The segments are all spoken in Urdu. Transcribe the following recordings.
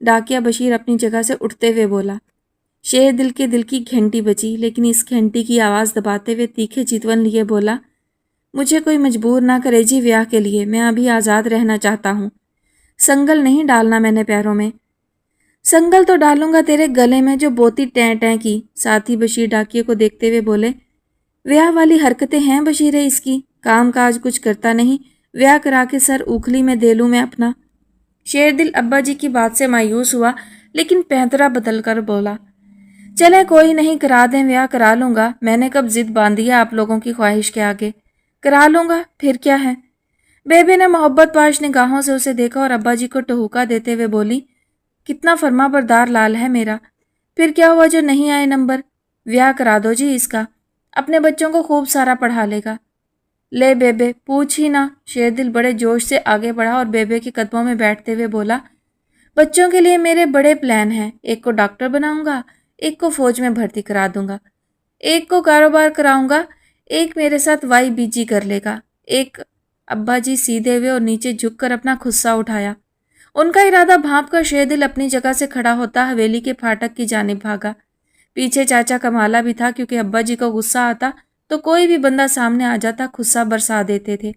ڈاکیا بشیر اپنی جگہ سے اٹھتے ہوئے بولا۔ شیر دل کے دل کی گھنٹی بجی، لیکن اس گھنٹی کی آواز دباتے ہوئے تیکھے چتون لیے بولا، مجھے کوئی مجبور نہ کرے جی بیاہ کے لیے، میں ابھی آزاد رہنا چاہتا ہوں۔ سنگل نہیں ڈالنا میں نے پیروں میں۔ سنگل تو ڈالوں گا تیرے گلے میں جو بوتی ٹیں ٹیں کی۔ ساتھی بشیر ڈاکیے کو دیکھتے ہوئے بولے، بیاہ والی حرکتیں ہیں بشیرے اس کی، کام کاج کچھ کرتا نہیں، بیاہ کرا کے سر اوکھلی میں دے لوں میں اپنا۔ شیر دل ابا جی کی بات سے مایوس ہوا، لیکن پینترا بدل کر بولا، چلے کوئی نہیں، کرا دیں، بیاہ کرا لوں گا، میں نے کب ضد باندھی ہے آپ لوگوں کی خواہش کے آگے، کرا لوں گا، پھر کیا ہے۔ بیبے نے محبت پاش نگاہوں سے اسے دیکھا اور ابا جی کو ٹہوکا دیتے ہوئے بولی، کتنا فرما بردار لال ہے میرا، پھر کیا ہوا جو نہیں آئے نمبر، بیاہ کرا دو جی اس کا، اپنے بچوں کو خوب سارا پڑھا لے گا۔ لے بیبے پوچھ ہی نہ، شیر دل بڑے جوش سے آگے بڑھا اور بیبے کے قدموں میں بیٹھتے ہوئے بولا، بچوں کے لیے میرے بڑے پلان ہیں، ایک کو ڈاکٹر بناؤں گا، ایک کو فوج میں بھرتی کرا دوں گا، ایک کو کاروبار کراؤں گا، ایک میرے ساتھ وائی بی جی کر لے گا، ایک۔ ابا جی سیدھے ہوئے اور نیچے جھک کر اپنا خصہ اٹھایا۔ ان کا ارادہ بھانپ کر شیر دل اپنی جگہ سے کھڑا ہوتا حویلی کے پھاٹک کی جانب بھاگا۔ پیچھے چاچا کمالا بھی تھا، کیونکہ ابا جی کو غصہ آتا تو کوئی بھی بندہ سامنے آ جاتا خصہ برسا دیتے تھے۔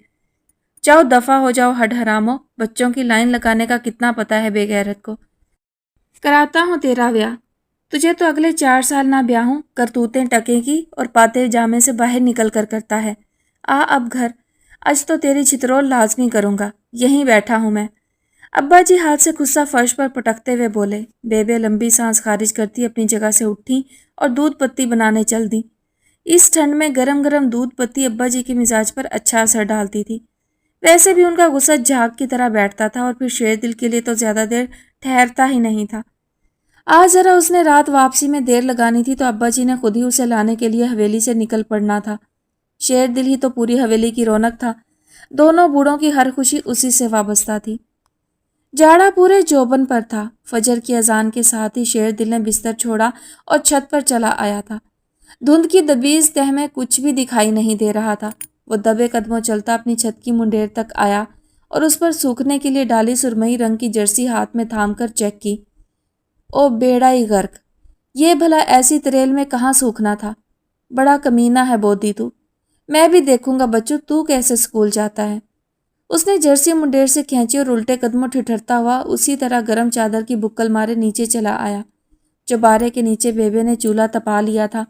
جاؤ دفع ہو جاؤ ہڈ حرامو، بچوں کی لائن لگانے کا کتنا پتا ہے بے غیرت کو۔ کراتا ہوں تیرا بیاہ، تجھے تو اگلے 4 سال نہ بیاہوں، کرتوتیں ٹکے کی اور پاتے جامے سے باہر نکل کر کرتا ہے۔ اب گھر، آج تو تیری چھترول لازمی کروں گا، یہیں بیٹھا ہوں میں۔ ابا جی ہاتھ سے خصہ فرش پر پٹکتے ہوئے بولے۔ بیبے لمبی سانس خارج کرتی اپنی جگہ سے اٹھی اور دودھ پتی بنانے چل دی۔ اس ٹھنڈ میں گرم گرم دودھ پتی ابا جی کے مزاج پر اچھا اثر ڈالتی تھی۔ ویسے بھی ان کا غصہ جھاگ کی طرح بیٹھتا تھا اور پھر شیر دل کے لیے تو زیادہ دیر ٹھہرتا ہی نہیں تھا۔ آج ذرا اس نے رات واپسی میں دیر لگانی تھی تو ابا جی نے خود ہی اسے لانے کے لیے حویلی سے نکل پڑنا تھا۔ شیر دل ہی تو پوری حویلی کی رونق تھا، دونوں بوڑھوں کی ہر خوشی اسی سے وابستہ تھی۔ جاڑا پورے جوبن پر تھا۔ فجر کی اذان کے ساتھ ہی شیر دل نے بستر چھوڑا اور چھت پر چلا آیا تھا۔ دھند کی دبیز تہ میں کچھ بھی دکھائی نہیں دے رہا تھا۔ وہ دبے قدموں چلتا اپنی چھت کی منڈیر تک آیا اور اس پر سوکھنے کے لیے ڈالی سرمئی رنگ کی جرسی ہاتھ میں تھام کر چیک کی۔ او بیڑا ہی غرق، یہ بھلا ایسی تریل میں کہاں سوکھنا تھا؟ بڑا کمینہ ہے بودی تو، میں بھی دیکھوں گا بچوں تو کیسے اسکول جاتا ہے۔ اس نے جرسی منڈیر سے کھینچی اور الٹے قدموں ٹھٹھرتا ہوا اسی طرح گرم چادر کی بکل مارے نیچے چلا آیا۔ چوبارے کے نیچے بیبے نے چولہا تپا لیا تھا۔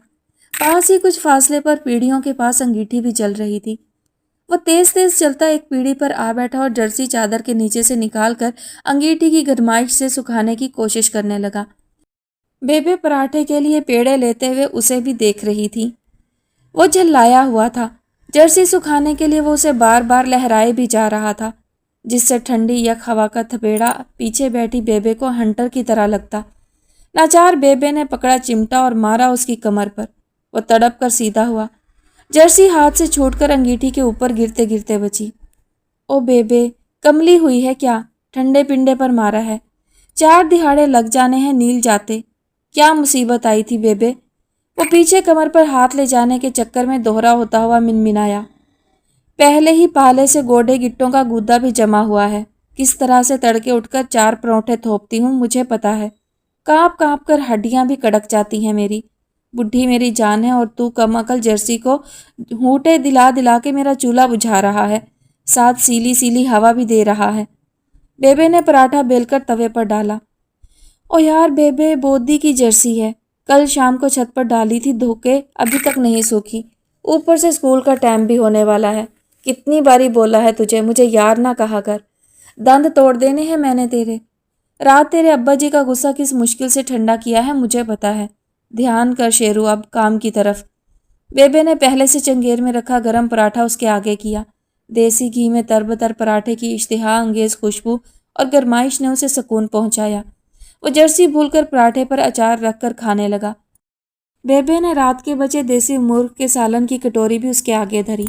پاس ہی کچھ فاصلے پر پیڑھیوں کے پاس انگیٹھی بھی جل رہی تھی۔ وہ تیز تیز چلتا ایک پیڑھی پر آ بیٹھا اور جرسی چادر کے نیچے سے نکال کر انگیٹھی کی گرمائش سے سکھانے کی کوشش کرنے لگا۔ بیبے پراٹھے کے لیے پیڑے لیتے ہوئے اسے بھی دیکھ رہی تھی۔ وہ جھلایا ہوا تھا۔ جرسی سکھانے کے لیے وہ اسے بار بار لہرائے بھی جا رہا تھا، جس سے ٹھنڈی یک ہوا کا تھپیڑا پیچھے بیٹھی بیبے کو ہنٹر کی طرح لگتا۔ لاچار بیبے نے پکڑا چمٹا اور مارا اس کی کمر پر۔ وہ تڑپ کر سیدھا ہوا۔ جرسی ہاتھ سے چھوٹ کر انگیٹھی کے اوپر گرتے گرتے بچی۔ او بیبے، کملی ہوئی ہے کیا؟ ٹھنڈے پنڈے پر مارا ہے، 4 دہاڑے لگ جانے ہیں نیل جاتے۔ کیا مصیبت آئی تھی بیبے؟ وہ پیچھے کمر پر ہاتھ لے جانے کے چکر میں دوہرا ہوتا ہوا منمنایا۔ پہلے ہی پالے سے گوڈے گٹوں کا گودا بھی جمع ہوا ہے۔ کس طرح سے تڑکے اٹھ کر 4 پروٹھے تھوپتی ہوں مجھے پتا ہے۔ کانپ کانپ کر ہڈیاں بھی کڑک جاتی ہیں میری۔ بڈھی میری جان ہے اور تو کم عقل جرسی کو ہونٹے دلا دلا کے میرا چولہا بجھا رہا ہے، ساتھ سیلی سیلی ہوا بھی دے رہا ہے۔ بیبے نے پراٹھا بیل کر توے پر ڈالا۔ او یار بیبے، بودی کی جرسی ہے، کل شام کو چھت پر ڈالی تھی دھو کے، ابھی تک نہیں سوکھی، اوپر سے اسکول کا ٹائم بھی ہونے والا ہے۔ کتنی باری بولا ہے تجھے مجھے یار نہ کہا کر، دند توڑ دینے ہیں میں نے تیرے۔ رات تیرے ابا جی کا غصہ کس مشکل سے ٹھنڈا کیا ہے مجھے پتا ہے۔ دھیان کر شیرو اب کام کی طرف۔ بیبے نے پہلے سے چنگیر میں رکھا گرم پراٹھا اس کے آگے کیا۔ دیسی گھی میں تربتر پراٹھے کی اشتہا انگیز خوشبو اور گرمائش نے اسے سکون پہنچایا۔ وہ جرسی بھول کر پراٹھے پر اچار رکھ کر کھانے لگا۔ بیبے نے رات کے بچے دیسی مرغ کے سالن کی کٹوری بھی اس کے آگے دھری۔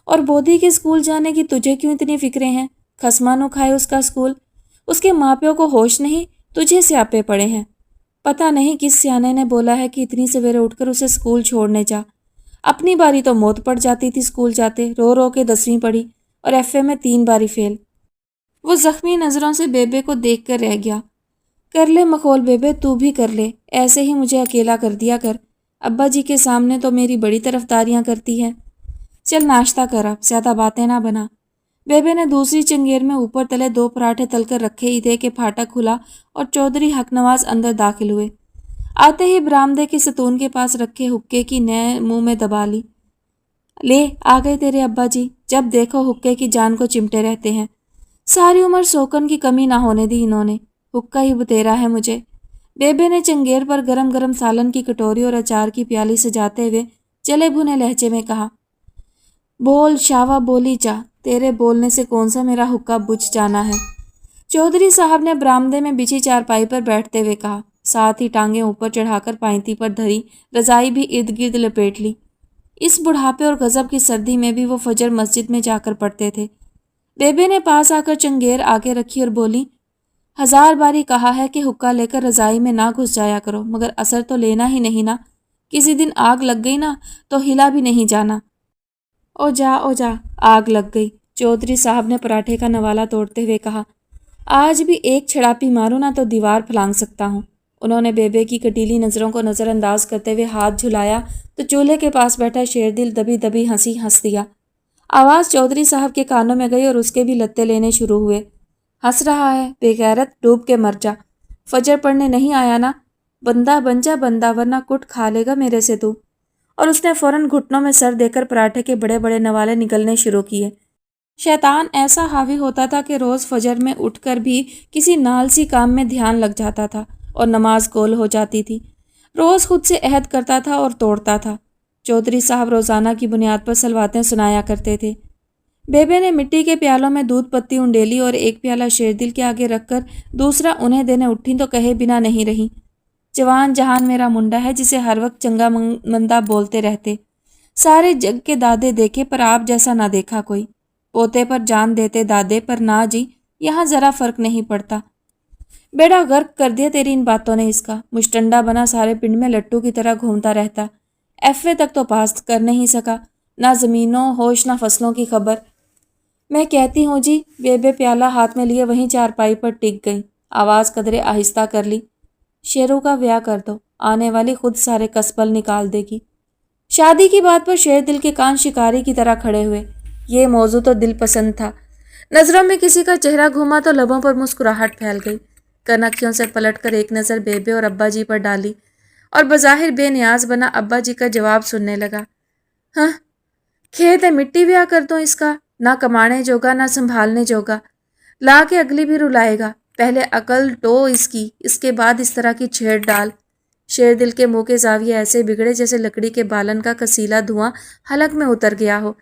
اور بودی کے اسکول جانے کی تجھے کیوں اتنی فکریں ہیں؟ خسمانو کھائے اس کا اسکول، اس کے ماں پیوں کو ہوش نہیں، تجھے سیاپے پڑے ہیں۔ پتہ نہیں کس سیانے نے بولا ہے کہ اتنی سویرے اٹھ کر اسے اسکول چھوڑنے جا۔ اپنی باری تو موت پڑ جاتی تھی اسکول جاتے، رو رو کے 10ویں پڑھی اور ایف اے میں 3 باری فیل۔ وہ زخمی نظروں سے بیبے کو دیکھ کر رہ گیا۔ کر لے مخول بیبے، تو بھی کر لے، ایسے ہی مجھے اکیلا کر دیا کر، ابا جی کے سامنے تو میری بڑی طرفداریاں کرتی ہے۔ چل ناشتہ کر، اب زیادہ باتیں نہ بنا۔ بیبے نے دوسری چنگیر میں اوپر تلے 2 پراٹھے تل کر رکھے ہی تھے کہ پھاٹک کھلا اور چودھری حق نواز اندر داخل ہوئے۔ آتے ہی برآمدے کے ستون کے پاس رکھے حقے کی نئے منہ میں دبا لی۔ لے آ گئے تیرے ابا جی، جب دیکھو حقے کی جان کو چمٹے رہتے ہیں۔ ساری عمر سوکن کی کمی نہ ہونے دی انہوں نے، حقہ ہی بتیرا ہے مجھے۔ بیبے نے چنگیر پر گرم گرم سالن کی کٹوری اور اچار کی پیالی سجاتے ہوئے چلے بھنے لہجے میں کہا، بول شاوا بولی جا، تیرے بولنے سے کون سا میرا حقہ بجھ جانا ہے۔ چودھری صاحب نے برآمدے میں بچھی چارپائی پر بیٹھتے ہوئے کہا، ساتھ ہی ٹانگیں اوپر چڑھا کر پائنتی پر دھری رضائی بھی ارد گرد لپیٹ لی۔ اس بڑھاپے اور غضب کی سردی میں بھی وہ فجر مسجد میں جا کر پڑھتے تھے۔ بیبے نے پاس آ کر چنگیر آگے رکھی اور بولی، 1000 باری کہا ہے کہ حقہ لے کر رضائی میں نہ گھس جایا کرو، مگر اثر تو لینا ہی نہیں نا، کسی دن آگ لگ گئی نا تو ہلا بھی نہیں جانا۔ او جا آگ لگ گئی، چودھری صاحب نے پراٹھے کا نوالا توڑتے ہوئے کہا، آج بھی ایک چھڑاپی مارو نا تو دیوار پھلانگ سکتا ہوں۔ انہوں نے بیبے کی کٹیلی نظروں کو نظر انداز کرتے ہوئے ہاتھ جھلایا تو چولہے کے پاس بیٹھا شیردل دبی دبی ہنسی ہنس دیا۔ آواز چودھری صاحب کے کانوں میں گئی اور اس کے بھی لتے لینے شروع ہوئے۔ ہنس رہا ہے بے غیرت، ڈوب کے مر جا، فجر پڑھنے نہیں آیا نا، بندہ بن جا بندہ، ورنہ کٹ کھا لے گا میرے سے تو۔ اور اس نے فوراً گھٹنوں میں سر دے کر پراٹھے کے بڑے بڑے نوالے نگلنے شروع کیے۔ شیطان ایسا حاوی ہوتا تھا کہ روز فجر میں اٹھ کر بھی کسی نالسی کام میں دھیان لگ جاتا تھا اور نماز گول ہو جاتی تھی۔ روز خود سے عہد کرتا تھا اور توڑتا تھا۔ چودھری صاحب روزانہ کی بنیاد پر سلواتیں سنایا کرتے تھے۔ بیبے نے مٹی کے پیالوں میں دودھ پتی انڈیلی اور ایک پیالہ شیردل کے آگے رکھ کر دوسرا انہیں دینے اٹھیں تو کہے بنا نہیں رہی، جوان جہان میرا منڈا ہے جسے ہر وقت چنگا مندہ بولتے رہتے، سارے جگ کے دادے دیکھے پر آپ جیسا نہ دیکھا کوئی، پوتے پر جان دیتے دادے پر نہ جی، یہاں ذرا فرق نہیں پڑتا۔ بیڑا غرق کر دیا تیری ان باتوں نے اس کا، مشٹنڈا بنا سارے پنڈ میں لٹو کی طرح گھومتا رہتا، ایف اے تک تو پاس کر نہیں سکا، نہ زمینوں ہوش نہ فصلوں کی خبر۔ میں کہتی ہوں جی، بیبے پیالہ ہاتھ میں لیے وہیں چارپائی پر ٹک گئی، آواز قدرے آہستہ کر لی، شیروں کا بیاہ کر دو، آنے والی خود سارے کسبل نکال دے گی۔ شادی کی بات پر شیر دل کے کان شکاری کی طرح کھڑے ہوئے۔ یہ موضوع تو دل پسند تھا۔ نظروں میں کسی کا چہرہ گھوما تو لبوں پر مسکراہٹ پھیل گئی۔ کنکھیوں سے پلٹ کر ایک نظر بیبے اور ابا جی پر ڈالی اور بظاہر بے نیاز بنا ابا جی کا جواب سننے لگا۔ ہاں، کھیت ہے مٹی بیاہ کر دو اس کا، نہ کمانے جوگا نہ سنبھالنے جوگا، لا کے اگلی بھی رلائے گا، پہلے عقل ٹو اس کی، اس کے بعد اس طرح کی چھیڑ ڈال۔ شیر دل کے منہ کے زاویے ایسے بگڑے جیسے لکڑی کے بالن کا کسیلا دھواں حلق میں اتر گیا ہو۔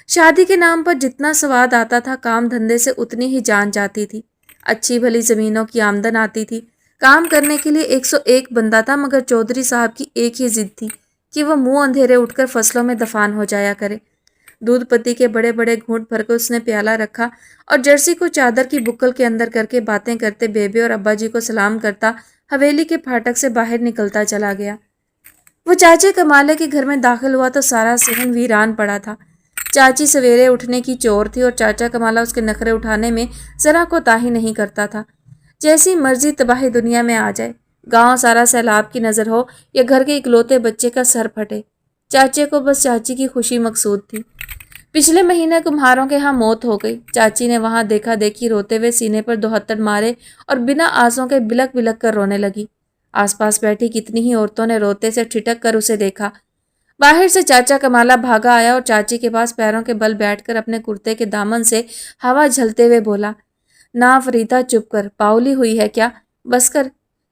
شادی کے نام پر جتنا سواد آتا تھا، کام دھندے سے اتنی ہی جان جاتی تھی۔ اچھی بھلی زمینوں کی آمدن آتی تھی، کام کرنے کے لیے 101 بندہ تھا، مگر چودھری صاحب کی ایک ہی ضد تھی کہ وہ منہ اندھیرے اٹھ کر فصلوں میں دفان ہو جایا کرے۔ دودھ پتی کے بڑے بڑے گھونٹ بھر کر اس نے پیالہ رکھا اور جرسی کو چادر کی بکل کے اندر کر کے باتیں کرتے بیبے اور ابا جی کو سلام کرتا حویلی کے پھاٹک سے باہر نکلتا چلا گیا۔ وہ چاچے کمالے کے گھر میں داخل ہوا تو سارا صحن ویران پڑا تھا۔ چاچی سویرے اٹھنے کی چور تھی اور چاچا کمالہ اس کے نخرے اٹھانے میں ذرا کوتاہی نہیں کرتا تھا۔ جیسی مرضی تباہی دنیا میں آ جائے، گاؤں سارا سیلاب کی نظر ہو یا گھر کے اکلوتے بچے کا سر پھٹے، چاچے کو بس چاچی کی خوشی مقصود تھی۔ پچھلے مہینے کمہاروں کے ہاں موت ہو گئی۔ چاچی نے وہاں دیکھا دیکھی روتے ہوئے سینے پر 2 ہتھڑ مارے اور بنا آنسوں کے بلک بلک کر رونے لگی۔ آس پاس بیٹھی کتنی ہی عورتوں نے روتے سے ٹھٹک کر اسے دیکھا۔ باہر سے چاچا کمالہ بھاگا آیا اور چاچی کے پاس پیروں کے بل بیٹھ کر اپنے کرتے کے دامن سے ہوا جھلتے ہوئے بولا، نا فریدا چپ کر، پاؤلی ہوئی ہے کیا؟ بس کر،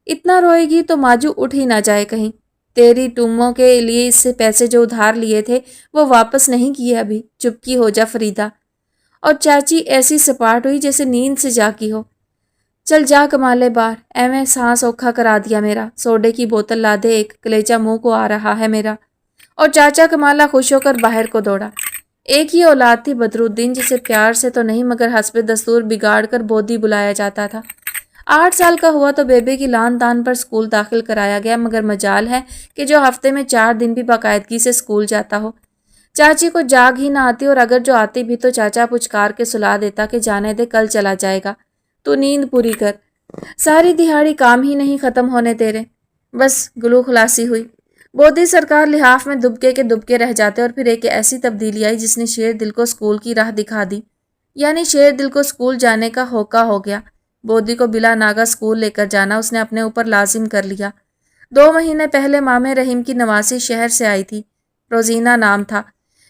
اتنا روئے گی تو ماجو اٹھ ہی نہ جائے کہیں۔ تیری ٹوموں کے لیے اس سے پیسے جو ادھار لیے تھے وہ واپس نہیں کیے ابھی، چپکی ہو جا فریدا۔ اور چاچی ایسی سپاٹ ہوئی جیسے نیند سے جاگی ہو۔ چل جا کمالے باہر، ایویں سانس اوکھا کرا دیا میرا، سوڈے کی بوتل لا دے ایک، کلیجہ منہ کو آ رہا ہے میرا۔ اور چاچا کمالہ خوش ہو کر باہر کو دوڑا۔ ایک ہی اولاد تھی بدرالدین، جسے پیار سے تو نہیں مگر حسب دستور بگاڑ کر بودی بلایا جاتا تھا۔ 8 سال کا ہوا تو بیبے کی لان تان پر اسکول داخل کرایا گیا، مگر مجال ہے کہ جو ہفتے میں 4 دن بھی باقاعدگی سے اسکول جاتا ہو۔ چاچی کو جاگ ہی نہ آتی، اور اگر جو آتی بھی تو چاچا پچکار کے سلا دیتا کہ جانے دے، کل چلا جائے گا، تو نیند پوری کر، ساری دہاڑی کام ہی نہیں ختم ہونے تیرے۔ بس گلو خلاصی ہوئی۔ بودھی سرکار لحاف میں دبکے کے دبکے رہ جاتے اور پھر ایک ایسی تبدیلی آئی جس نے شیر دل کو اسکول کی راہ دکھا دی۔ یعنی شیر دل کو اسکول جانے کا ہوکا ہو گیا۔ بودھی کو بلا ناگا اسکول لے کر جانا اس نے اپنے اوپر لازم کر لیا۔ 2 مہینے پہلے مامے رحیم کی نواسی شہر سے آئی تھی۔ روزینہ نام تھا۔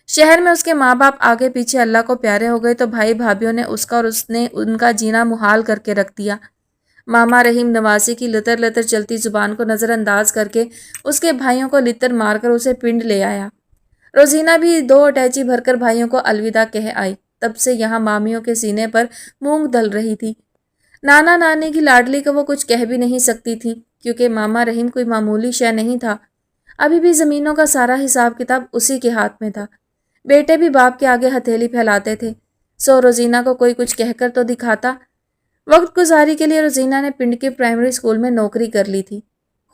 شہر میں اس کے ماں باپ آگے پیچھے اللہ کو پیارے ہو گئے تو بھائی بھابھیوں نے اس کا اور اس نے ان کا جینا محال کر کے رکھ دیا۔ ماما رحیم نواسی کی لتر لتر چلتی زبان کو نظر انداز کر کے اس کے بھائیوں کو لتر مار کر اسے پنڈ لے آیا۔ روزینہ بھی 2 اٹیچی بھر کر بھائیوں کو الوداع کہہ آئی۔ تب سے یہاں مامیوں کے سینے پر مونگ دل رہی تھی۔ نانا نانی کی لاڈلی کو وہ کچھ کہہ بھی نہیں سکتی تھی کیونکہ ماما رحیم کوئی معمولی شے نہیں تھا۔ ابھی بھی زمینوں کا سارا حساب کتاب اسی کے ہاتھ میں تھا۔ بیٹے بھی باپ کے آگے ہتھیلی پھیلاتے تھے۔ سو روزینہ کو کوئی کچھ کہہ کر تو دکھاتا۔ وقت گزاری کے لیے روزینہ نے پنڈ کے پرائمری اسکول میں نوکری کر لی تھی۔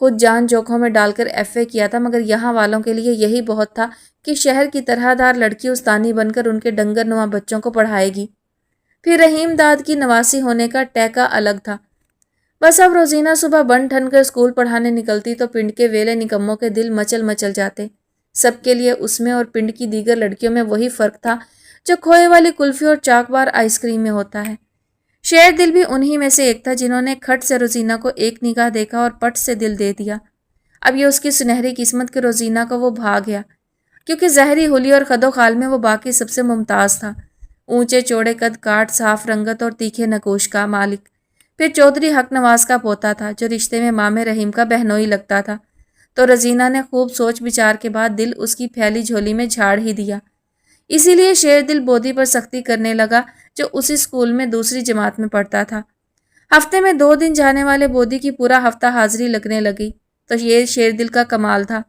خود جان جوکھوں میں ڈال کر FA کیا تھا، مگر یہاں والوں کے لیے یہی بہت تھا کہ شہر کی طرح دار لڑکی استانی بن کر ان کے ڈنگر نما بچوں کو پڑھائے گی۔ پھر رحیم داد کی نواسی ہونے کا ٹیکا الگ تھا۔ بس اب روزینہ صبح بن ٹھن کر اسکول پڑھانے نکلتی تو پنڈ کے ویلے نکموں کے دل مچل مچل جاتے۔ سب کے لیے اس میں اور پنڈ کی دیگر لڑکیوں میں وہی فرق تھا جو کھوئے والی کلفی اور چاک بار آئس کریم میں ہوتا ہے۔ شیر دل بھی انہی میں سے ایک تھا جنہوں نے کھٹ سے روزینہ کو ایک نگاہ دیکھا اور پٹ سے دل دے دیا۔ اب یہ اس کی سنہری قسمت کے روزینہ کو وہ بھا گیا، کیونکہ ظاہری حلی اور خد و خال میں وہ باقی سب سے ممتاز تھا۔ اونچے چوڑے قد کاٹ، صاف رنگت اور تیکھے نکوش کا مالک، پھر چودھری حق نواز کا پوتا تھا جو رشتے میں مامے رحیم کا بہنوئی لگتا تھا۔ تو روزینہ نے خوب سوچ بچار کے بعد دل اس کی پھیلی جھولی میں جھاڑ ہی دیا۔ اسی لیے شیر دل بودھی پر سختی کرنے لگا جو اسی اسکول میں دوسری جماعت میں پڑھتا تھا۔ ہفتے میں 2 دن جانے والے بودھی کی پورا ہفتہ حاضری لگنے لگی تو یہ شیر دل کا کمال تھا۔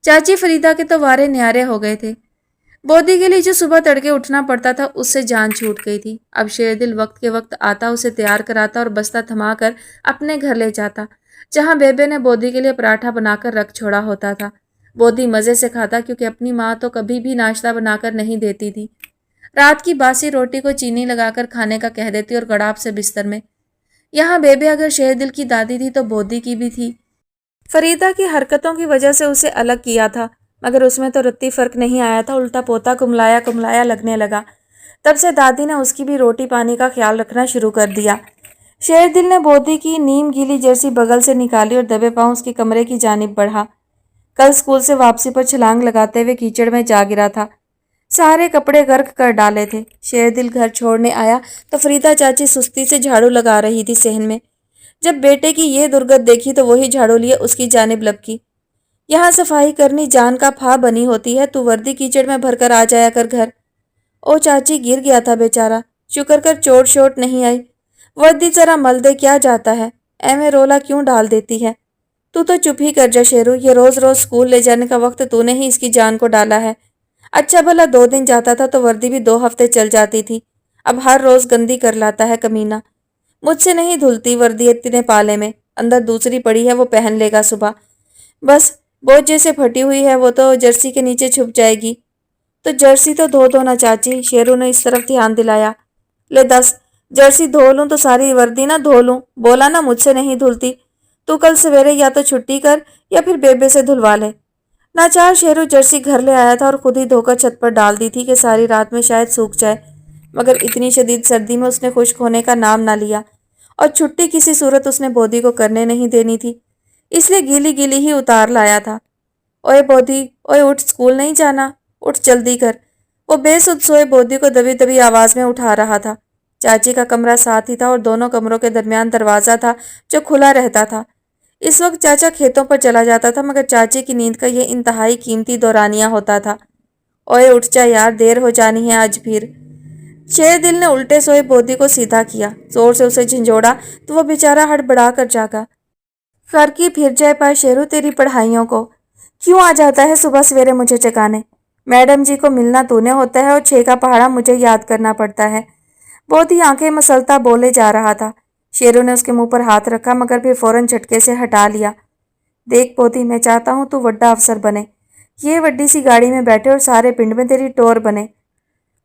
چاچی فریدہ کے تو وارے نیارے ہو گئے تھے۔ بودھی کے لیے جو صبح تڑکے اٹھنا پڑتا تھا اس سے جان چھوٹ گئی تھی۔ اب شیر دل وقت کے وقت آتا، اسے تیار کراتا اور بستہ تھما کر اپنے گھر لے جاتا، جہاں بیبے نے بودھی کے لیے پراٹھا بنا کر رکھ چھوڑا ہوتا تھا۔ بودھی مزے سے کھاتا کیونکہ اپنی ماں تو کبھی بھی ناشتہ بنا کر نہیں دیتی تھی۔ رات کی باسی روٹی کو چینی لگا کر کھانے کا کہہ دیتی اور گڑاپ سے بستر میں۔ یہاں بیبے اگر شیر دل کی دادی تھی تو بودھی کی بھی تھی۔ فریدہ کی حرکتوں کی وجہ سے اسے الگ کیا تھا، مگر اس میں تو رتی فرق نہیں آیا تھا، الٹا پوتا کملایا کملایا لگنے لگا۔ تب سے دادی نے اس کی بھی روٹی پانی کا خیال رکھنا شروع کر دیا۔ شیر دل نے بودھی کی نیم گیلی جرسی بغل سے نکالی اور دبے پاؤں اس کے کمرے کی جانب بڑھا۔ کل اسکول سے واپسی پر چھلانگ لگاتے ہوئے کیچڑ میں جا گرا تھا۔ سارے کپڑے غرق کر ڈالے تھے۔ شیر دل گھر چھوڑنے آیا تو فریدہ چاچی سستی سے جھاڑو لگا رہی تھی صحن میں۔ جب بیٹے کی یہ درگت دیکھی تو وہی جھاڑو لیے اس کی جانب لپکی۔ یہاں صفائی کرنی جان کا پھا بنی ہوتی ہے، تو وردی کیچڑ میں بھر کر آ جایا کر گھر۔ او چاچی گر گیا تھا بیچارہ، شکر کر چوٹ شوٹ نہیں آئی۔ وردی ذرا مل دے کیا جاتا ہے، ایویں رولا کیوں ڈال دیتی ہے؟ تو چپ ہی کر جا شیرو، یہ روز روز اسکول لے جانے کا وقت تو نے ہی اس کی جان کو ڈالا ہے۔ اچھا بھلا 2 دن جاتا تھا تو وردی بھی 2 ہفتے چل جاتی تھی، اب ہر روز گندی کر لاتا ہے کمینہ۔ مجھ سے نہیں دھلتی وردی اتنے پالے میں، اندر دوسری پڑی ہے وہ پہن لے گا صبح۔ بس بوجھے سے پھٹی ہوئی ہے وہ تو جرسی کے نیچے چھپ جائے گی۔ تو جرسی تو دھو نا چاچی، شیرو نے اس طرف دھیان دلایا۔ لے دس، جرسی دھو لوں تو ساری وردی نہ دھو لوں، بولا نا مجھ سے نہیں دھلتی۔ تو کل سویرے یا تو چھٹی کر یا پھر بیبے سے دھلوا لے۔ ناچار شیرو جرسی گھر لے آیا تھا اور خود ہی دھو کر چھت پر ڈال دی تھی کہ ساری رات میں شاید سوکھ جائے، مگر اتنی شدید سردی میں اس نے خشک ہونے کا نام نہ لیا، اور چھٹی کسی صورت اس نے بودھی کو کرنے نہیں دینی تھی، اس لیے گیلی گیلی ہی اتار لایا تھا۔ اوئے بودھی، اوئے اٹھ، اسکول نہیں جانا، اٹھ جلدی کر۔ وہ بے سد سوئے بودھی کو دبی دبی آواز میں اٹھا رہا تھا۔ چاچی کا کمرہ ساتھ ہی تھا اور دونوں کمروں کے درمیان دروازہ تھا جو کھلا رہتا تھا۔ اس وقت چاچا کھیتوں پر چلا جاتا تھا، مگر چاچی کی نیند کا یہ انتہائی قیمتی دورانیہ ہوتا تھا۔ اوئے اٹھ جا یار، دیر ہو جانی ہے آج پھر۔ شیر دل نے الٹے سوئے بودھی کو سیدھا کیا، زور سے اسے جھنجھوڑا تو وہ بیچارہ ہڑبڑا کر جاگا۔ کر کی پھر جائے پائے شیرو تیری پڑھائیوں کو، کیوں آ جاتا ہے صبح سویرے مجھے چکانے؟ میڈم جی کو ملنا تو نے ہوتا ہے اور 6 کا پہاڑا مجھے یاد کرنا پڑتا ہے۔ بودھی آنکھیں مسلتا بولے جا رہا تھا۔ شیرو نے اس کے منہ پر ہاتھ رکھا مگر پھر فوراً جھٹکے سے ہٹا لیا۔ دیکھ بودھی، میں چاہتا ہوں تو وڈا افسر بنے، یہ وڈی سی گاڑی میں بیٹھے اور سارے پنڈ میں تیری ٹور بنے۔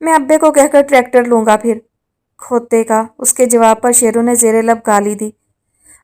میں ابے کو کہہ کر ٹریکٹر لوں گا پھر۔ کھوتے کا، اس کے جواب پر شیرو نے زیر لب گالی دی۔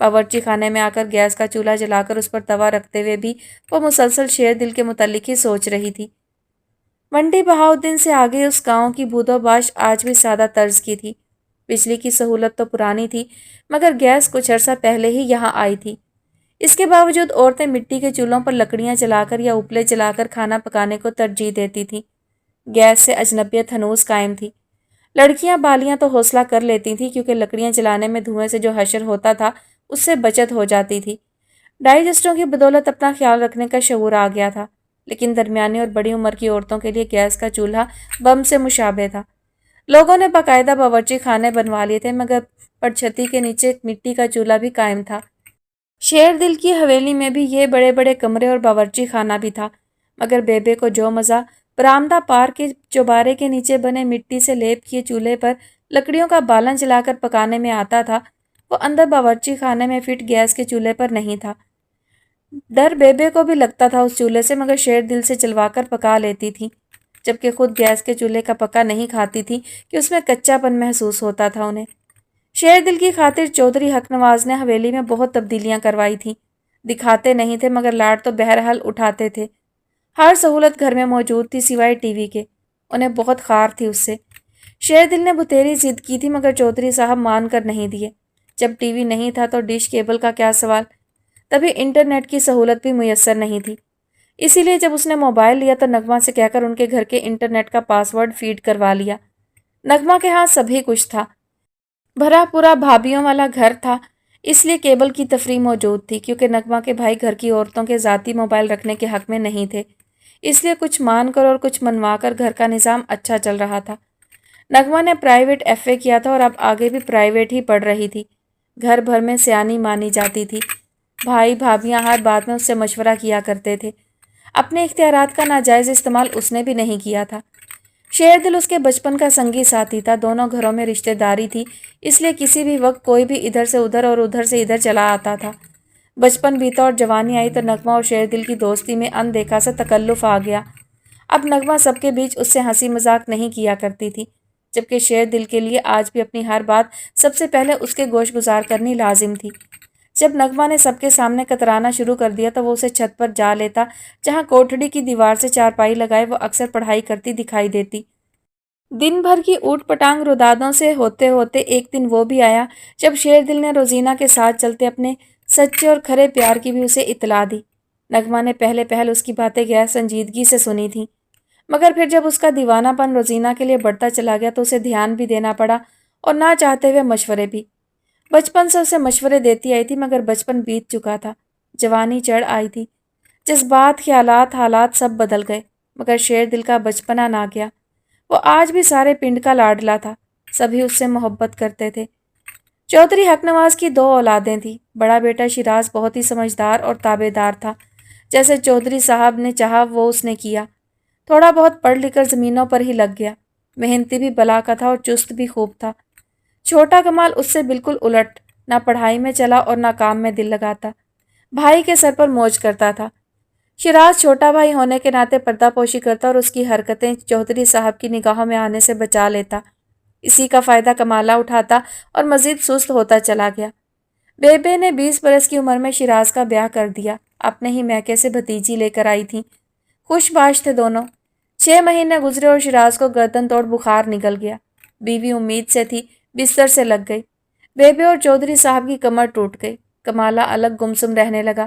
باورچی خانے میں آ کر گیس کا چولہا جلا کر اس پر توا رکھتے ہوئے بھی وہ مسلسل شیر دل کے متعلق ہی سوچ رہی تھی۔ منڈی بہاؤالدین سے آگے اس گاؤں کی بود و باش آج بھی سادہ طرز کی تھی۔ بجلی کی سہولت تو پرانی تھی، مگر گیس کچھ عرصہ پہلے ہی یہاں آئی تھی۔ اس کے باوجود عورتیں مٹی کے چولہوں پر لکڑیاں جلا کر یا اپلے جلا کر کھانا پکانے کو ترجیح دیتی تھیں۔ گیس سے اجنبیت ہنوز قائم تھی۔ لڑکیاں بالیاں تو حوصلہ کر لیتی تھیں کیونکہ لکڑیاں جلانے میں دھوئیں سے جو حشر ہوتا تھا اس سے بچت ہو جاتی تھی۔ ڈائجسٹوں کی بدولت اپنا خیال رکھنے کا شعور آ گیا تھا، لیکن درمیانی اور بڑی عمر کی عورتوں کے لیے گیس کا چولہا بم سے مشابہ تھا۔ لوگوں نے باقاعدہ باورچی خانے بنوا لیے تھے، مگر پڑچھتی کے نیچے مٹی کا چولہا بھی قائم تھا۔ شیر دل کی حویلی میں بھی یہ بڑے بڑے کمرے اور باورچی خانہ بھی تھا، مگر بیبے کو جو مزہ برآمدہ پار کے چوبارے کے نیچے بنے مٹی سے لیپ کیے چولہے پر لکڑیوں کا بالن جلا کر پکانے میں آتا تھا، وہ اندر باورچی خانے میں فٹ گیس کے چولہے پر نہیں تھا۔ ڈر بیبے کو بھی لگتا تھا اس چولہے سے، مگر شیر دل سے چلوا کر پکا لیتی تھی، جبکہ خود گیس کے چولہے کا پکا نہیں کھاتی تھی کہ اس میں کچا پن محسوس ہوتا تھا انہیں۔ شیر دل کی خاطر چودھری حق نواز نے حویلی میں بہت تبدیلیاں کروائی تھیں۔ دکھاتے نہیں تھے مگر لاڈ تو بہرحال اٹھاتے تھے۔ ہر سہولت گھر میں موجود تھی سوائے ٹی وی کے، انہیں بہت خار تھی اس سے۔ شیر دل نے بتیری ضد کی تھی مگر چودھری صاحب مان کر نہیں دیے۔ جب ٹی وی نہیں تھا تو ڈش کیبل کا کیا سوال، تبھی انٹرنیٹ کی سہولت بھی میسر نہیں تھی۔ اسی لیے جب اس نے موبائل لیا تو نغمہ سے کہہ کر ان کے گھر کے انٹرنیٹ کا پاس ورڈ فیڈ کروا لیا۔ نغمہ کے ہاں سبھی کچھ تھا، بھرا پورا بھابھیوں والا گھر تھا، اس لیے کیبل کی تفریح موجود تھی۔ کیونکہ نغمہ کے بھائی گھر کی عورتوں کے ذاتی موبائل رکھنے کے حق میں نہیں تھے، اس لیے کچھ مان کر اور کچھ منوا کر گھر کا نظام اچھا چل رہا تھا۔ نغمہ نے پرائیویٹ ایف اے کیا تھا اور اب آگے بھی پرائیویٹ ہی پڑھ رہی تھی۔ گھر بھر میں سیانی مانی جاتی تھی۔ بھائی بھابھیاں ہر بات میں اس سے مشورہ کیا کرتے تھے۔ اپنے اختیارات کا ناجائز استعمال اس نے بھی نہیں کیا تھا۔ شیر دل اس کے بچپن کا سنگی ساتھی تھا، دونوں گھروں میں رشتہ داری تھی، اس لیے کسی بھی وقت کوئی بھی ادھر سے ادھر اور ادھر سے ادھر چلا آتا تھا۔ بچپن بیتا اور جوانی آئی تو نغمہ اور شیر دل کی دوستی میں اندیکھا سا تکلف آ گیا۔ اب نغمہ سب کے بیچ اس سے ہنسی مذاق نہیں کیا کرتی تھی، جبکہ شیر دل کے لیے آج بھی اپنی ہر بات سب سے پہلے اس کے گوش گزار کرنی لازم تھی۔ جب نغمہ نے سب کے سامنے کترانا شروع کر دیا تو وہ اسے چھت پر جا لیتا، جہاں کوٹھڑی کی دیوار سے چارپائی لگائے وہ اکثر پڑھائی کرتی دکھائی دیتی۔ دن بھر کی اوٹ پٹانگ رودادوں سے ہوتے ہوتے ایک دن وہ بھی آیا جب شیر دل نے روزینہ کے ساتھ چلتے اپنے سچے اور کھرے پیار کی بھی اسے اطلاع دی۔ نغمہ نے پہلے پہل اس کی باتیں غیر سنجیدگی سے سنی تھیں، مگر پھر جب اس کا دیوانہ پن روزینہ کے لیے بڑھتا چلا گیا تو اسے دھیان بھی دینا پڑا اور نہ چاہتے ہوئے مشورے بھی۔ بچپن سے اسے مشورے دیتی آئی تھی مگر بچپن بیت چکا تھا، جوانی چڑھ آئی تھی، جذبات، خیالات، حالات سب بدل گئے، مگر شیر دل کا بچپنا نہ گیا۔ وہ آج بھی سارے پنڈ کا لاڈلا تھا، سبھی اس سے محبت کرتے تھے۔ چودھری حق نواز کی 2 اولادیں تھیں۔ بڑا بیٹا شیراز بہت ہی سمجھدار اور تابع دار تھا، جیسے چودھری صاحب نے چاہا وہ اس نے کیا۔ تھوڑا بہت پڑھ لکھ کر زمینوں پر ہی لگ گیا، محنتی بھی بلا کا تھا اور چست بھی خوب تھا۔ چھوٹا کمال اس سے بالکل الٹ، نہ پڑھائی میں چلا اور نہ کام میں دل لگاتا، بھائی کے سر پر موج کرتا تھا۔ شیراز چھوٹا بھائی ہونے کے ناطے پردہ پوشی کرتا اور اس کی حرکتیں چودھری صاحب کی نگاہوں میں آنے سے بچا لیتا۔ اسی کا فائدہ کمالہ اٹھاتا اور مزید سست ہوتا چلا گیا۔ بیبے نے 20 برس کی عمر میں شیراز کا بیاہ کر دیا، اپنے ہی میکے سے بھتیجی لے کر آئی تھیں۔ خوش باش تھے دونوں۔ 6 مہینے گزرے اور شیراز کو گردن توڑ بخار نکل گیا۔ بیوی امید سے تھی، بستر سے لگ گئی۔ بیبے اور چودھری صاحب کی کمر ٹوٹ گئی۔ کمالہ الگ گمسم رہنے لگا۔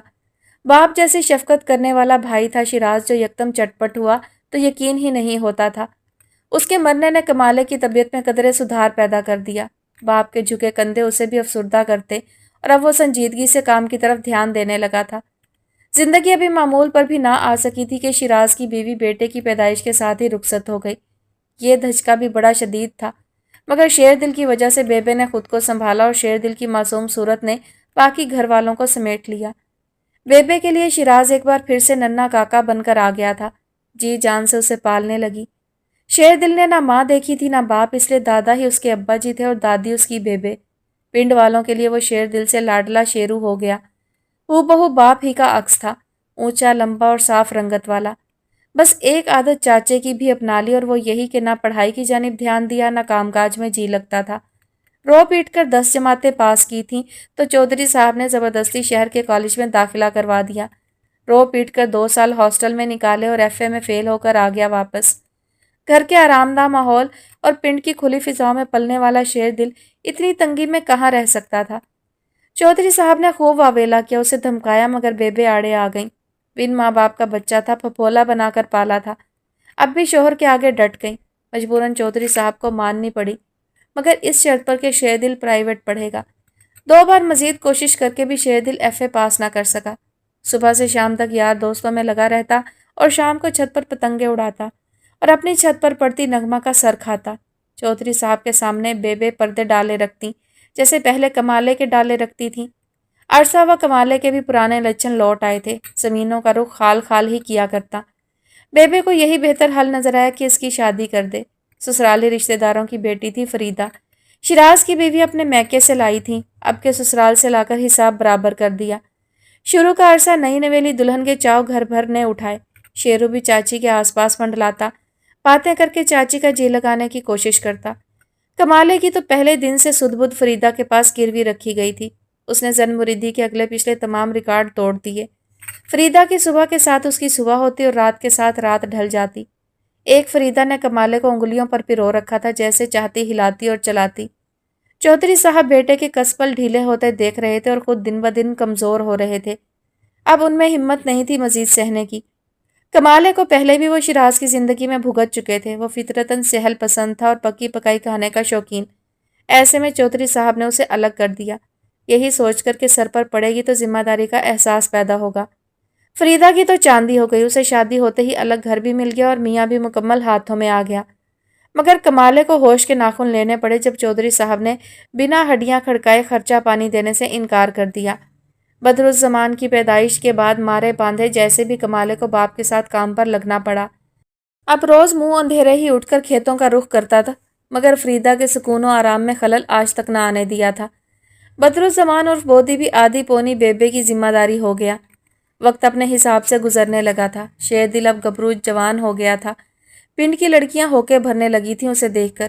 باپ جیسی شفقت کرنے والا بھائی تھا شیراز جو یکدم چٹپٹ ہوا تو یقین ہی نہیں ہوتا تھا۔ اس کے مرنے نے کمالے کی طبیعت میں قدرے سدھار پیدا کر دیا۔ باپ کے جھکے کندھے اسے بھی افسردہ کرتے اور اب وہ سنجیدگی سے کام کی طرف دھیان دینے لگا تھا۔ زندگی ابھی معمول پر بھی نہ آ سکی تھی کہ شیراز کی بیوی بیٹے کی پیدائش کے ساتھ ہی رخصت ہو گئی۔ یہ دھچکا بھی بڑا شدید تھا، مگر شیر دل کی وجہ سے بیبے نے خود کو سنبھالا اور شیر دل کی معصوم صورت نے باقی گھر والوں کو سمیٹ لیا۔ بیبے کے لیے شیراز ایک بار پھر سے ننھا کاکا بن کر آ گیا تھا، جی جان سے اسے پالنے لگی۔ شیر دل نے نہ ماں دیکھی تھی نہ باپ، اس لیے دادا ہی اس کے ابا جی تھے اور دادی اس کی بیبے۔ پنڈ والوں کے لیے وہ شیر دل سے لاڈلا شیرو ہو گیا، ہو بہو باپ ہی کا عکس تھا، اونچا لمبا اور صاف رنگت والا۔ بس ایک عادت چاچے کی بھی اپنا لی اور وہ یہی کہ نہ پڑھائی کی جانب دھیان دیا نہ کام کاج میں جی لگتا تھا۔ رو پیٹ کر 10 جماعتیں پاس کی تھیں تو چودھری صاحب نے زبردستی شہر کے کالج میں داخلہ کروا دیا۔ رو پیٹ کر 2 سال ہاسٹل میں نکالے اور ایف اے میں فیل ہو کر آ گیا واپس۔ گھر کے آرام دہ ماحول اور پنڈ کی کھلی فضاؤں میں پلنے والا شیر دل اتنی تنگی میں کہاں رہ سکتا تھا۔ چودھری صاحب نے خوب واویلا کیا، اسے دھمکایا، مگر بیبے آڑے آ گئیں۔ بن ماں باپ کا بچہ تھا، پھپھولا بنا کر پالا تھا، اب بھی شوہر کے آگے ڈٹ گئی۔ مجبوراً چودھری صاحب کو ماننی پڑی، مگر اس شرط پر کہ شیر دل پرائیویٹ پڑھے گا۔ 2 بار مزید کوشش کر کے بھی شیر دل ایف اے پاس نہ کر سکا۔ صبح سے شام تک یار دوستوں میں لگا رہتا اور شام کو چھت پر پتنگیں اڑاتا اور اپنی چھت پر پڑتی نغمہ کا سر کھاتا۔ چودھری صاحب کے سامنے بیبے پردے ڈالے رکھتی، جیسے پہلے کمالے کے ڈالے رکھتی تھیں۔ عرصہ و کمالے کے بھی پرانے لچھن لوٹ آئے تھے، زمینوں کا رخ خال خال ہی کیا کرتا۔ بیبے کو یہی بہتر حل نظر آیا کہ اس کی شادی کر دے۔ سسرالی رشتہ داروں کی بیٹی تھی فریدہ، شیراز کی بیوی اپنے میکے سے لائی تھی، اب کے سسرال سے لا کر حساب برابر کر دیا۔ شروع کا عرصہ نئی نویلی دلہن کے چاؤ گھر بھر نے اٹھائے۔ شیرو بھی چاچی کے آس پاس منڈلاتا، باتیں کر کے چاچی کا جی لگانے کی کوشش کرتا۔ کمالے کی تو پہلے دن سے سدھ بدھ فریدہ کے پاس گروی رکھی گئی تھی، اس نے زن مریدی کے اگلے پچھلے تمام ریکارڈ توڑ دیے۔ فریدہ کی صبح کے ساتھ اس کی صبح ہوتی اور رات کے ساتھ رات ڈھل جاتی۔ ایک فریدہ نے کمالے کو انگلیوں پر پرو رکھا تھا، جیسے چاہتی ہلاتی اور چلاتی۔ چودھری صاحب بیٹے کے کسپل ڈھیلے ہوتے دیکھ رہے تھے اور خود دن بدن کمزور ہو رہے تھے، اب ان میں ہمت نہیں تھی مزید سہنے کی۔ کمالے کو پہلے بھی وہ شیراز کی زندگی میں بھگت چکے تھے، وہ فطرتاً سہل پسند تھا اور پکی پکائی کھانے کا شوقین۔ ایسے میں چودھری صاحب نے اسے الگ کر دیا، یہی سوچ کر کہ سر پر پڑے گی تو ذمہ داری کا احساس پیدا ہوگا۔ فریدہ کی تو چاندی ہو گئی، اسے شادی ہوتے ہی الگ گھر بھی مل گیا اور میاں بھی مکمل ہاتھوں میں آ گیا۔ مگر کمالے کو ہوش کے ناخن لینے پڑے جب چودھری صاحب نے بنا ہڈیاں کھڑکائے خرچہ پانی دینے سے انکار کر دیا۔ بدرالزمان کی پیدائش کے بعد مارے باندھے جیسے بھی کمالے کو باپ کے ساتھ کام پر لگنا پڑا۔ اب روز منہ اندھیرے ہی اٹھ کر کھیتوں کا رخ کرتا تھا، مگر فریدہ کے سکون و آرام میں خلل آج تک نہ آنے دیا تھا۔ بدرالزمان اور بودی بھی آدھی پونی بیبے کی ذمہ داری ہو گیا۔ وقت اپنے حساب سے گزرنے لگا تھا، شیر دل اب گبرو جوان ہو گیا تھا۔ پنڈ کی لڑکیاں ہوکے بھرنے لگی تھیں اسے دیکھ کر۔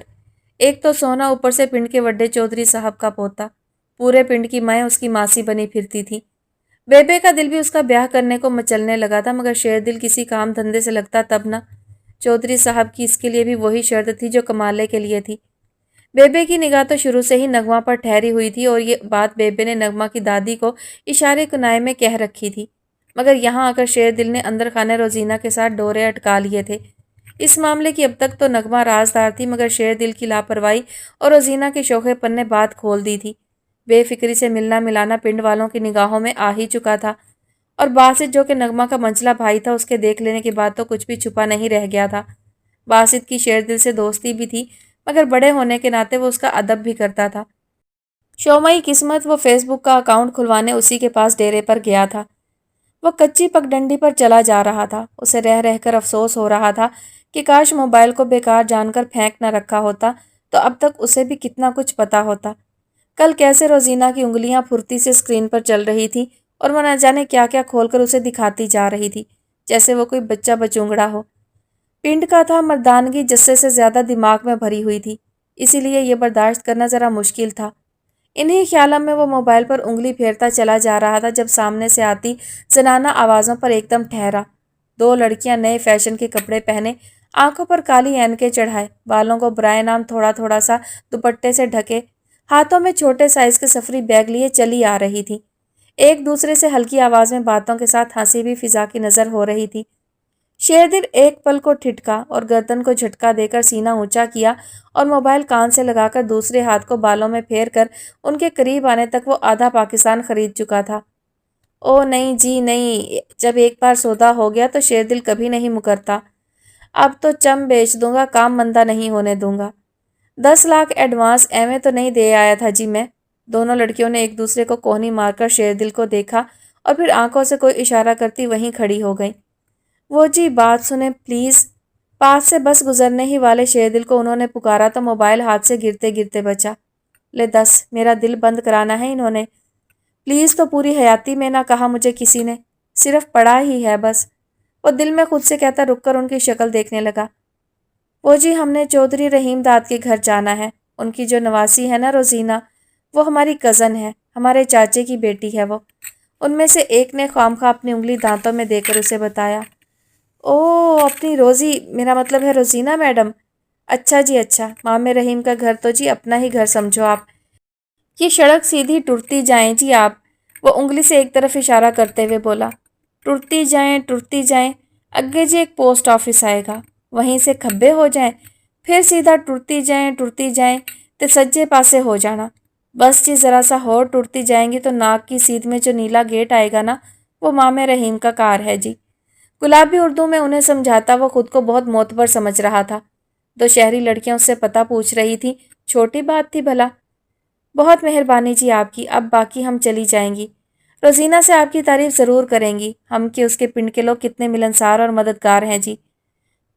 ایک تو سونا، اوپر سے پنڈ کے وڈے چودھری صاحب کا پوتا، پورے پنڈ کی مائیں اس کی ماسی بنی پھرتی تھی۔ بیبے کا دل بھی اس کا بیاہ کرنے کو مچلنے لگا تھا، مگر شیر دل کسی کام دھندے سے لگتا تب نہ۔ چودھری صاحب کی اس کے لیے بھی وہی شرط تھی جو کمالے کے لیے تھی۔ بیبے کی نگاہ تو شروع سے ہی نغمہ پر ٹھہری ہوئی تھی اور یہ بات بیبے نے نغمہ کی دادی کو اشارے کنائے میں کہہ رکھی تھی، مگر یہاں آ کر شیر دل نے اندر خانے روزینہ کے ساتھ ڈورے اٹکا لیے تھے۔ اس معاملے کی اب تک تو نغمہ رازدار تھی، مگر شیر دل کی لاپرواہی اور روزینہ کے شوخے پن نے بات کھول دی تھی۔ بے فکری سے ملنا ملانا پنڈ والوں کی نگاہوں میں آ ہی چکا تھا، اور باسط جو کہ نغمہ کا منچلا بھائی تھا، اس کے دیکھ لینے کے بعد تو کچھ بھی چھپا نہیں رہ گیا تھا۔ باسط کی شیر دل سے دوستی بھی تھی، مگر بڑے ہونے کے ناطے وہ اس کا ادب بھی کرتا تھا۔ شومئی قسمت وہ فیس بک کا اکاؤنٹ کھلوانے اسی کے پاس ڈیرے پر گیا تھا۔ وہ کچی پگڈنڈی پر چلا جا رہا تھا، اسے رہ رہ کر افسوس ہو رہا تھا کہ کاش موبائل کو بیکار جان کر پھینک نہ رکھا ہوتا تو اب تک اسے بھی کتنا کچھ پتا ہوتا۔ کل کیسے روزینہ کی انگلیاں پھرتی سے اسکرین پر چل رہی تھی اور وہ نہ جانے کیا کیا کھول کر اسے دکھاتی جا رہی تھی، جیسے وہ کوئی بچہ بچونگڑا ہو۔ پنڈ کا تھا، مردانگی جسے سے زیادہ دماغ میں بھری ہوئی تھی، اسی لیے یہ برداشت کرنا ذرا مشکل تھا۔ انہی خیالوں میں وہ موبائل پر انگلی پھیرتا چلا جا رہا تھا جب سامنے سے آتی زنانہ آوازوں پر ایک دم ٹھہرا۔ 2 لڑکیاں نئے فیشن کے کپڑے پہنے، آنکھوں پر کالی اینکیں چڑھائے، بالوں کو برائے نام تھوڑا تھوڑا سا دوپٹے سے ڈھکے، ہاتھوں میں چھوٹے سائز کے سفری بیگ لیے چلی آ رہی تھی۔ ایک دوسرے سے ہلکی آواز میں باتوں کے ساتھ ہنسی بھی فضا کی نظر ہو رہی تھی۔ شیر دل ایک پل کو ٹھٹکا اور گردن کو جھٹکا دے کر سینہ اونچا کیا اور موبائل کان سے لگا کر دوسرے ہاتھ کو بالوں میں پھیر کر ان کے قریب آنے تک وہ آدھا پاکستان خرید چکا تھا۔ او نہیں جی نہیں، جب ایک بار سودا ہو گیا تو شیر دل کبھی نہیں مکرتا۔ اب تو چم بیچ دوں گا، کام مندہ نہیں ہونے دوں گا۔ 10 لاکھ ایڈوانس ایویں تو نہیں دے آیا تھا جی میں۔ دونوں لڑکیوں نے ایک دوسرے کو کوہنی مار کر شیر دل کو دیکھا اور پھر آنکھوں سے کوئی اشارہ کرتی وہیں کھڑی ہو گئیں۔ وہ جی بات سنیں پلیز۔ پاس سے بس گزرنے ہی والے شیر دل کو انہوں نے پکارا تو موبائل ہاتھ سے گرتے گرتے بچا۔ لے 10، میرا دل بند کرانا ہے انہوں نے۔ پلیز تو پوری حیاتی میں نہ کہا مجھے کسی نے، صرف پڑھا ہی ہے بس۔ وہ دل میں خود سے کہتا رک کر ان کی شکل دیکھنے لگا۔ وہ جی ہم نے چودھری رحیم داد کے گھر جانا ہے، ان کی جو نواسی ہے نا روزینہ، وہ ہماری کزن ہے، ہمارے چاچے کی بیٹی ہے وہ۔ ان میں سے ایک نے خواہ اپنی انگلی دانتوں میں دے کر اسے بتایا۔ او اپنی روزی، میرا مطلب ہے روزینہ میڈم۔ اچھا جی اچھا، مام رحیم کا گھر تو جی اپنا ہی گھر سمجھو آپ۔ یہ سڑک سیدھی ٹرتی جائیں جی آپ، وہ انگلی سے ایک طرف اشارہ کرتے ہوئے بولا۔ ٹرتی جائیں، اگے جی ایک پوسٹ آفس آئے گا، وہیں سے کھبے ہو جائیں، پھر سیدھا ٹرتی جائیں تے سجے پاسے ہو جانا۔ بس جی ذرا سا ہور ٹرتی جائیں گی تو ناک کی سیدھ میں جو نیلا گیٹ آئے گا نا، وہ مام رحیم کا کار ہے جی۔ گلابی اردو میں انہیں سمجھاتا وہ خود کو بہت معتبر سمجھ رہا تھا۔ دو شہری لڑکیاں اس سے پتہ پوچھ رہی تھیں، چھوٹی بات تھی بھلا۔ بہت مہربانی جی آپ کی، اب باقی ہم چلی جائیں گی۔ روزینہ سے آپ کی تعریف ضرور کریں گی، ہم کہ اس کے پنڈ کے لوگ کتنے ملنسار اور مددگار ہیں جی۔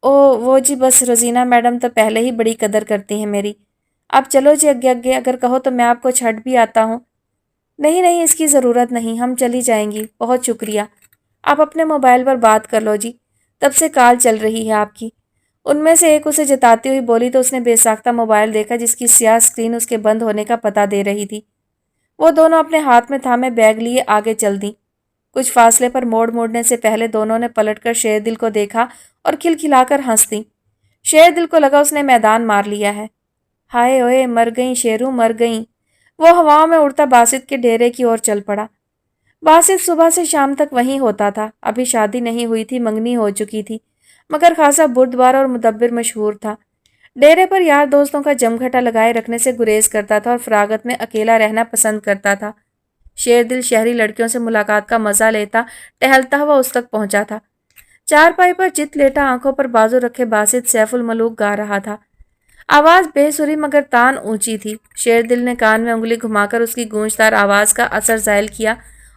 او وہ جی بس روزینہ میڈم تو پہلے ہی بڑی قدر کرتی ہیں میری۔ آپ چلو جی اگے، اگر کہو تو میں آپ کو چھڑ بھی آتا ہوں۔ نہیں اس کی ضرورت نہیں، ہم چلی جائیں گی، بہت شکریہ۔ آپ اپنے موبائل پر بات کر لو جی، تب سے کال چل رہی ہے آپ کی۔ ان میں سے ایک اسے جتاتی ہوئی بولی تو اس نے بے ساختہ موبائل دیکھا جس کی سیاہ اسکرین اس کے بند ہونے کا پتہ دے رہی تھی۔ وہ دونوں اپنے ہاتھ میں تھامے بیگ لیے آگے چل دیں۔ کچھ فاصلے پر موڑنے سے پہلے دونوں نے پلٹ کر شیر دل کو دیکھا اور کھلکھلا کر ہنس دیں۔ شیر دل کو لگا اس نے میدان مار لیا ہے۔ ہائے اوئے، مر گئیں شیروں، مر گئیں۔ وہ ہواؤں میں اڑتا باسط کے ڈیرے کی اور چل پڑا۔ باسط صبح سے شام تک وہیں ہوتا تھا، ابھی شادی نہیں ہوئی تھی، منگنی ہو چکی تھی، مگر خاصا بردبار اور مدبر مشہور تھا۔ ڈیرے پر یار دوستوں کا جمگھٹا لگائے رکھنے سے گریز کرتا تھا اور فراغت میں اکیلا رہنا پسند کرتا تھا۔ شیر دل شہری لڑکیوں سے ملاقات کا مزہ لیتا ٹہلتا ہوا اس تک پہنچا تھا۔ چارپائی پر چت لیٹا آنکھوں پر بازو رکھے باسط سیف الملوک گا رہا تھا۔ آواز بے سری مگر تان اونچی تھی۔ شیر دل نے کان میں انگلی گھما کر اس کی گونجدار آواز کا اثر زائل کیا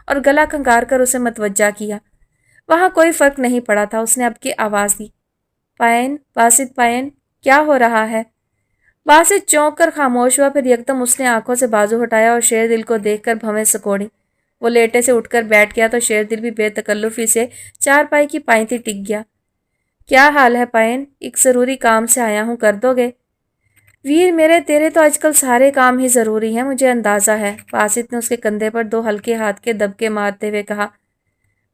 اور گلا کھنگار کر اسے متوجہ کیا۔ وہاں کوئی فرق نہیں پڑا تھا۔ اس نے اب کی آواز دی، پائن، باسط پائن، کیا ہو رہا ہے؟ باسط چونک کر خاموش ہوا، پھر یکدم اس نے آنکھوں سے بازو ہٹایا اور شیر دل کو دیکھ کر بھویں سکوڑی۔ وہ لیٹے سے اٹھ کر بیٹھ گیا تو شیر دل بھی بے تکلفی سے چارپائی کی پائنتی ٹک گیا۔ کیا حال ہے پائن؟ ایک ضروری کام سے آیا ہوں، کر دو گے؟ ویر میرے، تیرے تو آج کل سارے کام ہی ضروری ہیں، مجھے اندازہ ہے۔ باسط نے اس کے کندھے پر دو ہلکے ہاتھ کے دبکے مارتے ہوئے کہا۔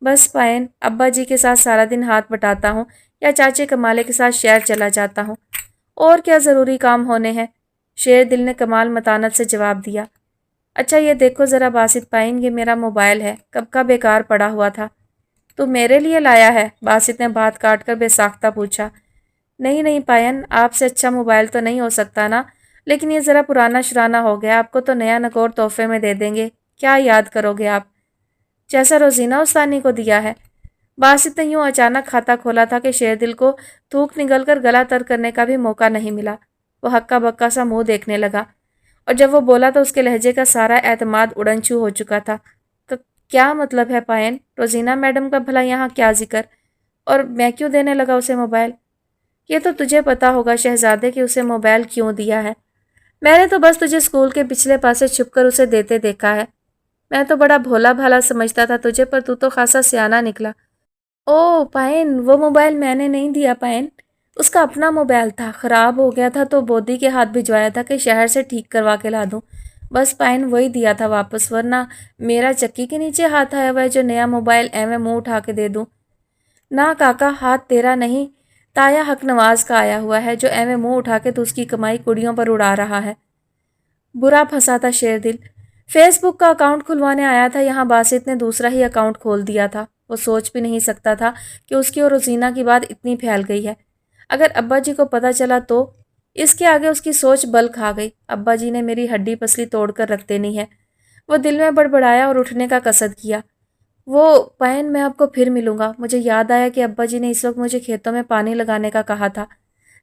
بس پائن، ابا جی کے ساتھ سارا دن ہاتھ بٹاتا ہوں یا چاچے کمالے کے ساتھ شہر چلا جاتا ہوں، اور کیا ضروری کام ہونے ہیں؟ شیر دل نے کمال متانت سے جواب دیا۔ اچھا یہ دیکھو ذرا باسط پائن، یہ میرا موبائل ہے، کب کا بیکار پڑا ہوا تھا۔ تو میرے لیے لایا ہے؟ باسط نے بات کاٹ کر بے ساختہ پوچھا۔ نہیں پائن، آپ سے اچھا موبائل تو نہیں ہو سکتا نا، لیکن یہ ذرا پرانا شرانہ ہو گیا، آپ کو تو نیا نکور تحفے میں دے دیں گے، کیا یاد کرو گے آپ؟ جیسا روزینہ استانی کو دیا ہے۔ باسط نے یوں اچانک کھاتا کھولا تھا کہ شیر دل کو تھوک نگل کر گلا تر کرنے کا بھی موقع نہیں ملا۔ وہ ہکا بکا سا منہ دیکھنے لگا، اور جب وہ بولا تو اس کے لہجے کا سارا اعتماد اڑن چھو ہو چکا تھا۔ کیا مطلب ہے پائن؟ روزینہ میڈم کا بھلا یہاں کیا ذکر؟ اور میں کیوں دینے لگا اسے موبائل؟ یہ تو تجھے پتا ہوگا شہزادے کہ اسے موبائل کیوں دیا ہے۔ میں نے تو بس تجھے اسکول کے پچھلے پاسے چھپ کر اسے دیتے دیکھا ہے۔ میں تو بڑا بھولا بھالا سمجھتا تھا تجھے، پر تو خاصا سیانہ نکلا۔ او پائن، وہ موبائل میں نے نہیں دیا پائن، اس کا اپنا موبائل تھا، خراب ہو گیا تھا تو بودی کے ہاتھ بھجوایا تھا کہ شہر سے ٹھیک کروا کے لا دوں، بس پائن وہی دیا تھا واپس، ورنہ میرا چکی کے نیچے ہاتھ آیا ہوا ہے جو نیا موبائل ایویں منہ اٹھا کے دے دوں۔ نہ کاکا، ہاتھ تیرا نہیں، تایا حق نواز کا آیا ہوا ہے جو ایویں منہ اٹھا کے تو اس کی کمائی کڑیوں پر اڑا رہا ہے۔ برا پھنسا تھا شیر دل۔ فیس بک کا اکاؤنٹ کھلوانے آیا تھا یہاں، باسط نے دوسرا ہی اکاؤنٹ کھول دیا تھا۔ وہ سوچ بھی نہیں سکتا تھا کہ اس کی اور روزینہ کی بات اتنی پھیل گئی ہے۔ اگر ابا جی کو پتہ چلا تو؟ اس کے آگے اس کی سوچ بل کھا گئی۔ ابا جی نے میری ہڈی پسلی توڑ کر رکھ دینی ہے۔ وہ دل میں بڑبڑایا اور اٹھنے کا قصد کیا۔ وہ پائن، میں آپ کو پھر ملوں گا۔ مجھے یاد آیا کہ ابا جی نے اس وقت مجھے کھیتوں میں پانی لگانے کا کہا تھا۔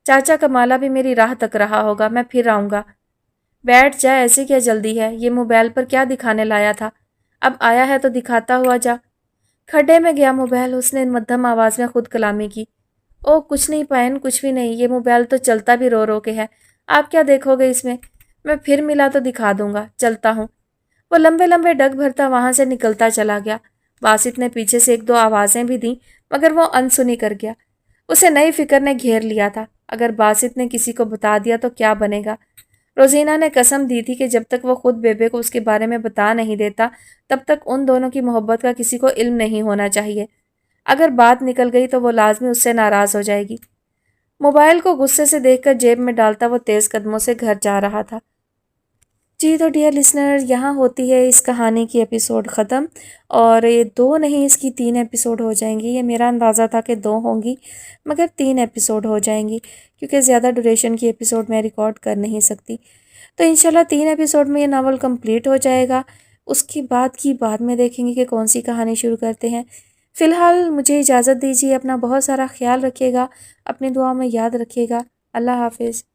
چاچا کمالا بھی میری راہ تک رہا ہوگا، میں پھر آؤں گا۔ بیٹھ جا، ایسی کیا جلدی ہے؟ یہ موبائل پر کیا دکھانے لایا تھا؟ اب آیا ہے تو دکھاتا ہوا جا۔ کھڈے میں گیا موبائل، اس نے مدھم آواز میں خود کلامی کی۔ او کچھ نہیں پائن، کچھ بھی نہیں، یہ موبائل تو چلتا بھی رو رو کے ہے، آپ کیا دیکھو گے اس میں؟ میں پھر ملا تو دکھا دوں گا، چلتا ہوں۔ وہ لمبے لمبے ڈگ بھرتا وہاں سے نکلتا چلا گیا۔ باسط نے پیچھے سے ایک دو آوازیں بھی دیں مگر وہ انسنی کر گیا۔ اسے نئی فکر نے گھیر لیا تھا، اگر باسط نے کسی کو بتا دیا تو کیا بنے گا؟ روزینہ نے قسم دی تھی کہ جب تک وہ خود بیبے کو اس کے بارے میں بتا نہیں دیتا تب تک ان دونوں کی محبت کا کسی کو علم نہیں ہونا چاہیے۔ اگر بات نکل گئی تو وہ لازمی اس سے ناراض ہو جائے گی۔ موبائل کو غصے سے دیکھ کر جیب میں ڈالتا وہ تیز قدموں سے گھر جا رہا تھا۔ جی تو ڈیئر لسنر، یہاں ہوتی ہے اس کہانی کی ایپیسوڈ ختم، اور یہ 2 نہیں، اس کی 3 ایپیسوڈ ہو جائیں گی۔ یہ میرا اندازہ تھا کہ 2 ہوں گی، مگر 3 ایپیسوڈ ہو جائیں گی کیونکہ زیادہ ڈوریشن کی ایپیسوڈ میں ریکارڈ کر نہیں سکتی۔ تو انشاءاللہ 3 ایپیسوڈ میں یہ ناول کمپلیٹ ہو جائے گا۔ اس کی بعد میں دیکھیں گے کہ کون سی کہانی شروع کرتے ہیں۔ فی الحال مجھے اجازت دیجیے، اپنا بہت سارا خیال رکھیے گا، اپنی دعا میں یاد رکھیے گا۔ اللہ حافظ۔